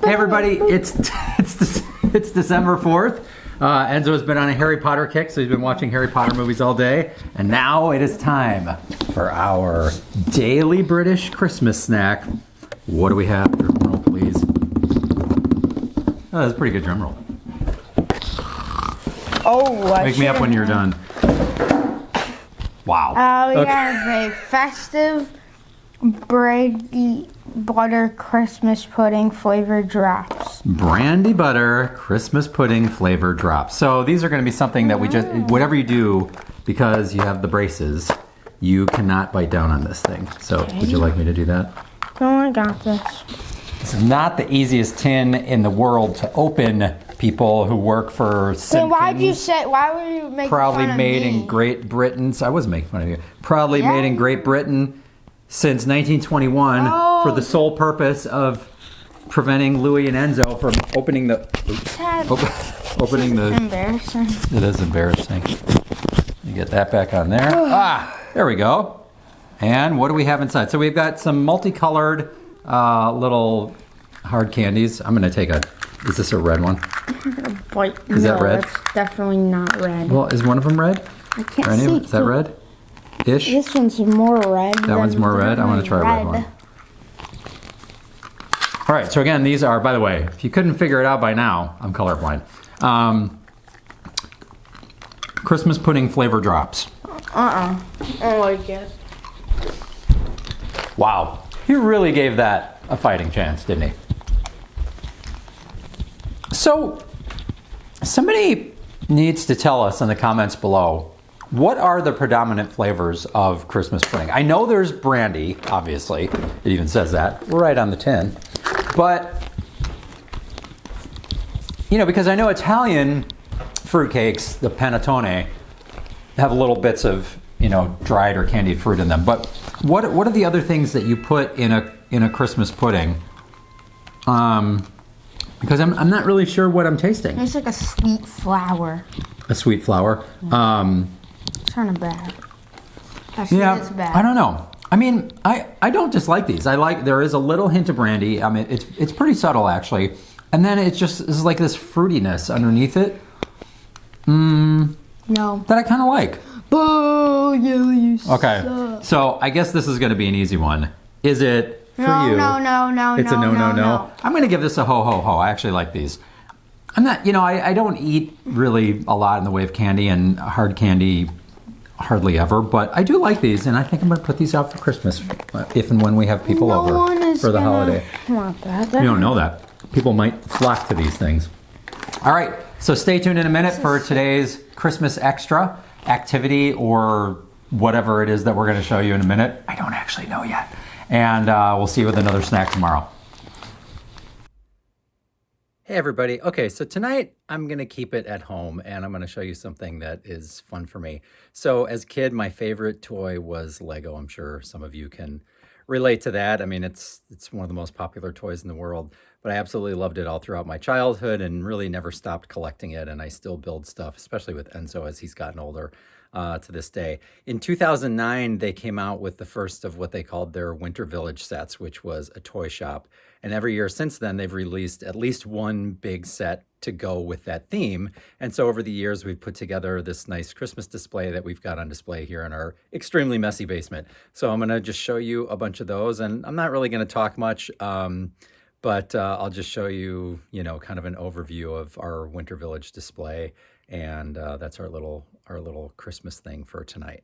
Hey everybody, it's December 4th. Enzo has been on a Harry Potter kick, so he's been watching Harry Potter movies all day. And now it is time for our daily British Christmas snack. What do we have? Drum roll, please. Oh, that's a pretty good drum roll. Oh, Wake me up when you're done. Wow. We have a festive brandy butter Christmas pudding flavored drops. Brandy butter Christmas pudding flavored drops. So these are going to be something that we just, whatever you do, because you have the braces, you cannot bite down on this thing. So would you like me to do that? Oh, I got this. This is not the easiest tin in the world to open, people who work for Then why were you making probably fun of made me? in Great Britain. So I wasn't making fun of you. Probably made in Great Britain since 1921 for the sole purpose of preventing Louie and Enzo from opening the opening the. Embarrassing. It is embarrassing. You get that back on there. There we go. And what do we have inside? So we've got some multicolored little hard candies. I'm gonna take a. Is this a red one? Is that red? It's definitely not red. Well, is one of them red? I can't see. Is that red? Ish. This one's more red. That one's more red. I want to try a red one. All right. So again, these are. By the way, if you couldn't figure it out by now, I'm colorblind. Christmas pudding flavor drops. I don't like it. Wow. He really gave that a fighting chance, didn't he? So, somebody needs to tell us in the comments below, what are the predominant flavors of Christmas pudding? I know there's brandy, obviously. It even says that right on the tin. But, you know, because I know Italian fruitcakes, the panettone, have little bits of, you know, dried or candied fruit in them. But what are the other things that you put in a Christmas pudding? Because I'm not really sure what I'm tasting. It's like a sweet flour. A sweet flour. It's kind of bad. Actually, it's bad. I don't know. I mean, I don't dislike these. There is a little hint of brandy. I mean, it's pretty subtle actually. And then it just is like this fruitiness underneath it. No. That I kind of like. Boo, you Okay, suck. so I guess this is going to be an easy one. Is it for you? No. It's a no. I'm going to give this a ho. I actually like these. I'm not, you know, I don't eat really a lot in the way of candy and hard candy hardly ever, but I do like these, and I think I'm going to put these out for Christmas if and when we have people over for the holiday. Want that. You don't know that. People might flock to these things. All right, so stay tuned in a minute for today's Christmas extra activity or whatever it is that we're going to show you in a minute. I don't actually know yet. And we'll see you with another snack tomorrow. Hey everybody. Okay, so tonight I'm going to keep it at home and I'm going to show you something that is fun for me. So as a kid, my favorite toy was Lego. I'm sure some of you can relate to that. I mean, it's one of the most popular toys in the world, but I absolutely loved it all throughout my childhood and really never stopped collecting it. And I still build stuff, especially with Enzo as he's gotten older to this day. In 2009, they came out with the first of what they called their Winter Village sets, which was a toy shop. And every year since then, they've released at least one big set to go with that theme. And so over the years, we've put together this nice Christmas display that we've got on display here in our extremely messy basement. So I'm going to just show you a bunch of those. And I'm not really going to talk much, but I'll just show you, you know, kind of an overview of our Winter Village display. And that's our little Christmas thing for tonight.